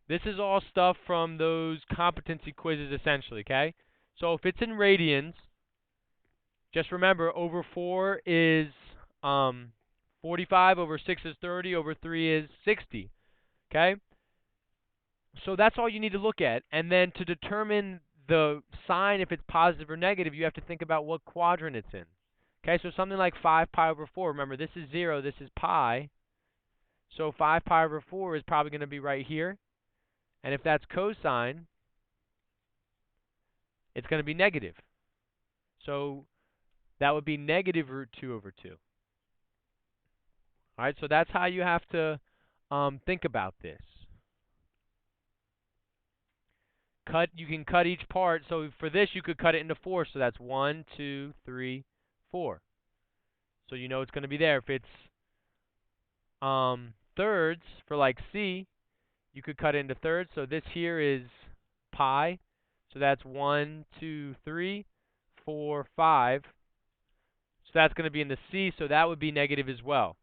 This is all stuff from those competency quizzes, essentially, okay? So if it's in radians, just remember, over 4 is 45, over 6 is 30, over 3 is 60, okay? So that's all you need to look at. And then to determine the sign, if it's positive or negative, you have to think about what quadrant it's in. Okay, so something like 5 pi over 4. Remember, this is 0, this is pi. So 5 pi over 4 is probably going to be right here. And if that's cosine, it's going to be negative. So that would be negative root 2 over 2. All right, so that's how you have to think about this. You can cut each part. So for this, you could cut it into 4. So that's 1, 2, 3, 4. So you know it's going to be there. If it's thirds for like C, you could cut it into thirds. So this here is pi. So that's 1, 2, 3, 4, 5. So that's going to be in the C. So that would be negative as well.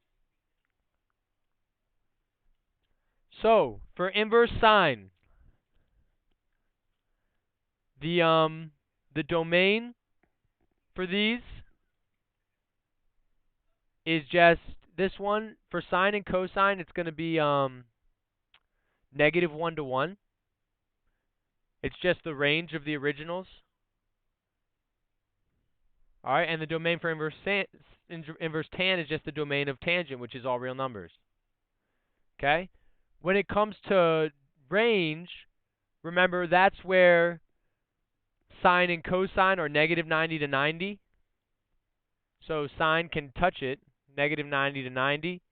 So for inverse sine, the domain for these is just this one. For sine and cosine, it's going to be negative 1 to 1. It's just the range of the originals. All right, and the domain for inverse tan is just the domain of tangent, which is all real numbers. Okay? When it comes to range, remember that's where sine and cosine are negative 90 to 90. So sine can touch it, negative 90 to 90,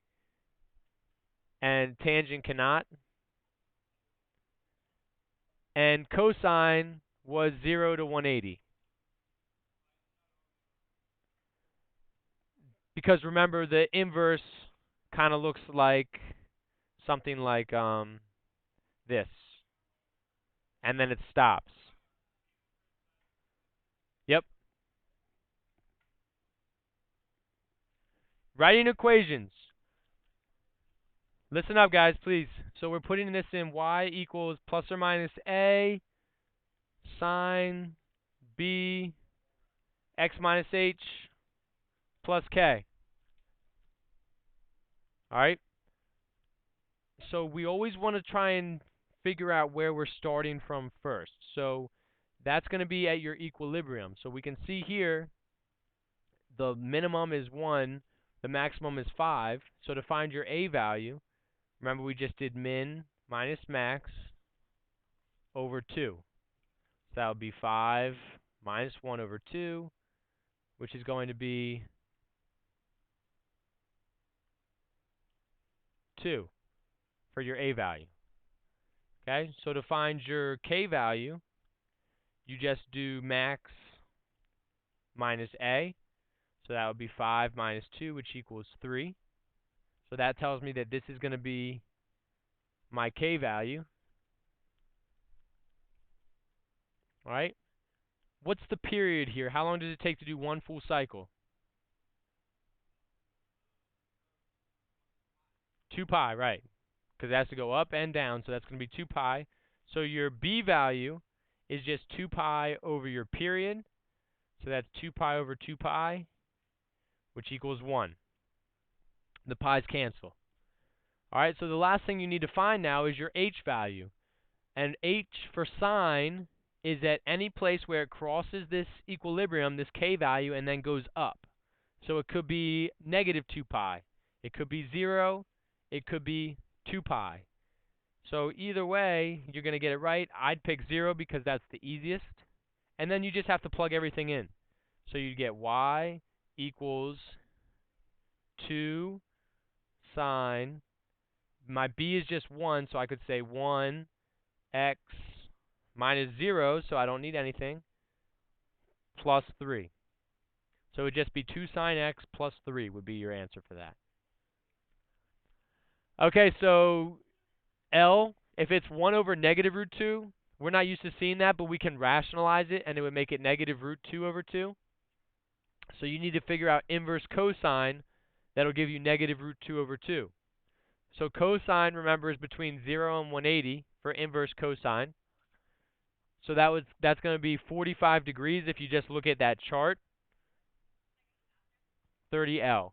and tangent cannot. And cosine was 0 to 180. Because remember, the inverse kind of looks like something like this. And then it stops. Yep. Writing equations. Listen up, guys, please. So we're putting this in y equals plus or minus a sine b x minus h plus k. All right? So we always want to try and figure out where we're starting from first. So that's going to be at your equilibrium. So we can see here the minimum is 1, the maximum is 5. So to find your a value, remember we just did min minus max over 2. So that would be 5 minus 1 over 2, which is going to be 2 for your a value. Okay, so to find your k value, you just do max minus a. So that would be 5 minus 2, which equals 3. So that tells me that this is going to be my k value. All right. What's the period here? How long does it take to do one full cycle? 2 pi, right. Because it has to go up and down, so that's going to be 2 pi. So your b value is just 2 pi over your period. So that's 2 pi over 2 pi, which equals 1. The pi's cancel. All right, so the last thing you need to find now is your h value. And h for sine is at any place where it crosses this equilibrium, this k value, and then goes up. So it could be negative 2 pi. It could be 0. It could be 2 pi. So either way, you're going to get it right. I'd pick 0 because that's the easiest. And then you just have to plug everything in. So you get y equals 2 sine. My b is just 1, so I could say 1 x minus 0, so I don't need anything, plus 3. So it would just be 2 sine x plus 3 would be your answer for that. Okay, so L, if it's 1 over negative root 2, we're not used to seeing that, but we can rationalize it, and it would make it negative root 2 over 2. So you need to figure out inverse cosine. That'll give you negative root 2 over 2. So cosine, remember, is between 0 and 180 for inverse cosine. So that's going to be 45 degrees if you just look at that chart, 30L.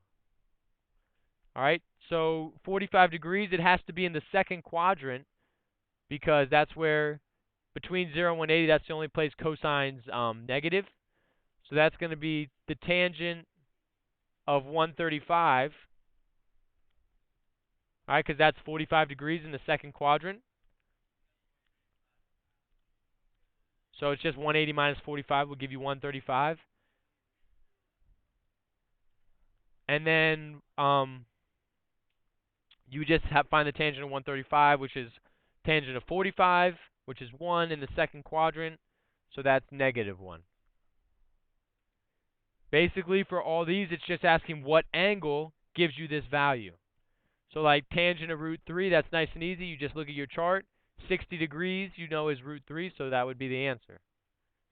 All right, so 45 degrees, it has to be in the second quadrant because that's where, between 0 and 180, that's the only place cosine's negative. So that's going to be the tangent of 135, all right, because that's 45 degrees in the second quadrant. So it's just 180 minus 45 will give you 135. And then you just find the tangent of 135, which is tangent of 45, which is 1 in the second quadrant. So that's negative 1. Basically, for all these, it's just asking what angle gives you this value. So like tangent of root 3, that's nice and easy. You just look at your chart. 60 degrees, you know, is root 3, so that would be the answer.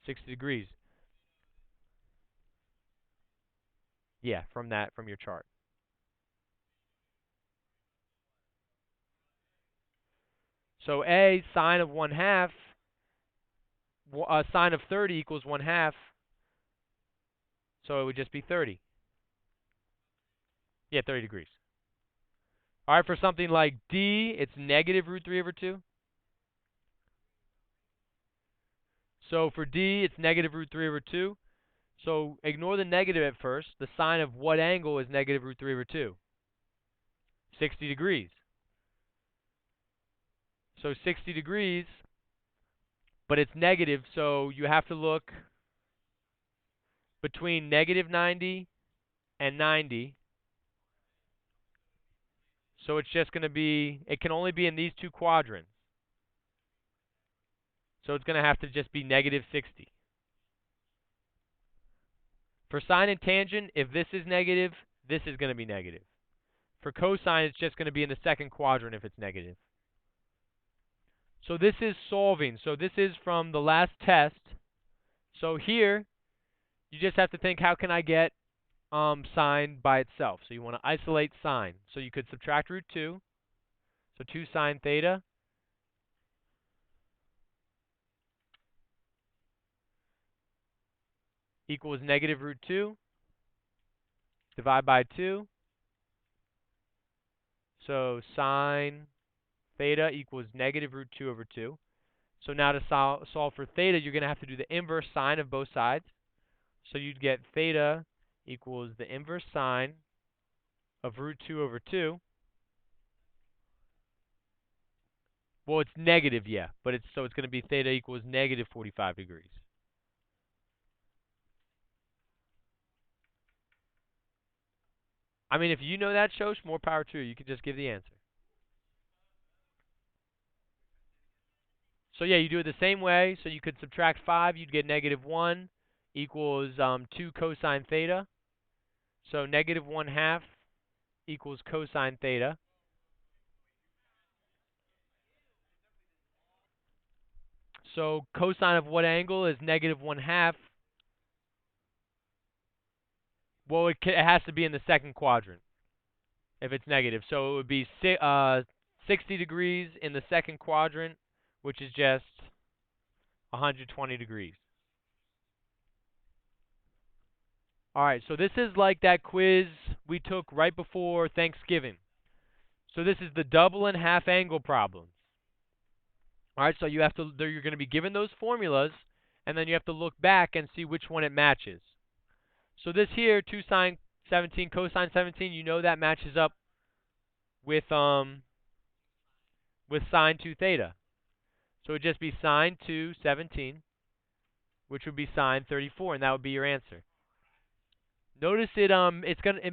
60 degrees. Yeah, from your chart. So A, sine of 1/2, sine of 30 equals 1/2. So it would just be 30. Yeah, 30 degrees. All right, for something like D, it's negative root 3 over 2. So for D, it's negative root 3 over 2. So ignore the negative at first. The sine of what angle is negative root 3 over 2? 60 degrees. So 60 degrees, but it's negative, so you have to look between negative 90 and 90. So it's just going to be, it can only be in these two quadrants. So it's going to have to just be negative 60. For sine and tangent, if this is negative, this is going to be negative. For cosine, it's just going to be in the second quadrant if it's negative. So this is solving. So this is from the last test. So here, you just have to think, how can I get sine by itself? So you want to isolate sine. So you could subtract root 2. So 2 sine theta equals negative root 2. Divide by 2. So sine theta equals negative root 2 over 2. So now to solve for theta, you're going to have to do the inverse sine of both sides. So you'd get theta equals the inverse sine of root 2 over 2. Well, it's negative, yeah, but it's going to be theta equals negative 45 degrees. I mean, if you know that, Shosh, more power to you. You can just give the answer. So yeah, you do it the same way. So you could subtract 5. You'd get negative 1 equals 2 cosine theta. So negative 1/2 equals cosine theta. So cosine of what angle is negative 1/2? Well, it has to be in the second quadrant if it's negative. So it would be 60 degrees in the second quadrant, which is just 120 degrees. All right, so this is like that quiz we took right before Thanksgiving. So this is the double and half angle problems. All right, so you're going to be given those formulas, and then you have to look back and see which one it matches. So this here, 2 sine 17 cosine 17, you know that matches up with sine 2 theta. So it would just be sine 2 17, which would be sine 34, and that would be your answer. Notice it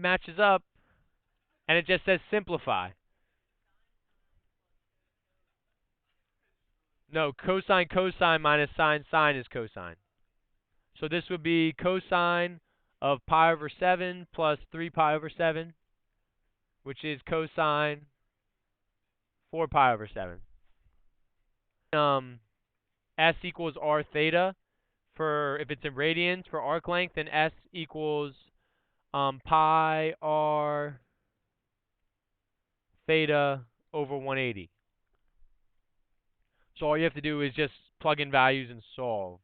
matches up, and it just says simplify. No, cosine minus sine is cosine. So this would be cosine of pi over 7 plus 3 pi over 7, which is cosine 4 pi over 7. S equals r theta for if it's in radians for arc length, and S equals pi r theta over 180. So all you have to do is just plug in values and solve.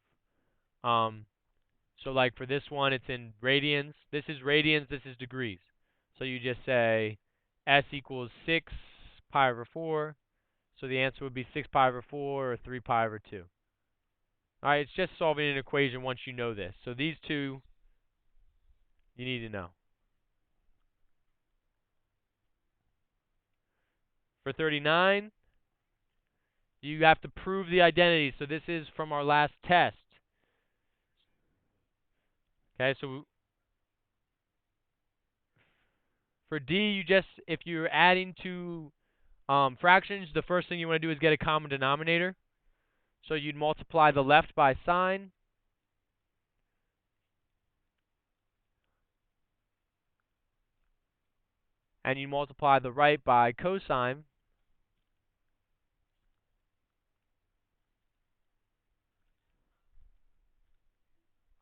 So like for this one, it's in radians. This is radians, this is degrees. So you just say S equals 6 pi over 4. So the answer would be 6 pi over 4 or 3 pi over 2. All right, it's just solving an equation once you know this. So these two, you need to know. For 39, you have to prove the identity. So this is from our last test. Okay, so for D, you just, if you're adding two fractions, the first thing you want to do is get a common denominator. So you'd multiply the left by sine. And you multiply the right by cosine.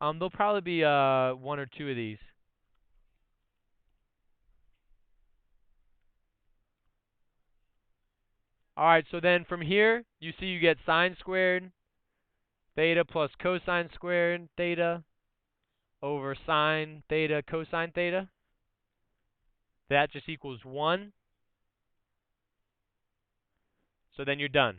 There'll probably be one or two of these. All right, so then from here, you see you get sine squared theta plus cosine squared theta over sine theta cosine theta. That just equals 1. So then you're done.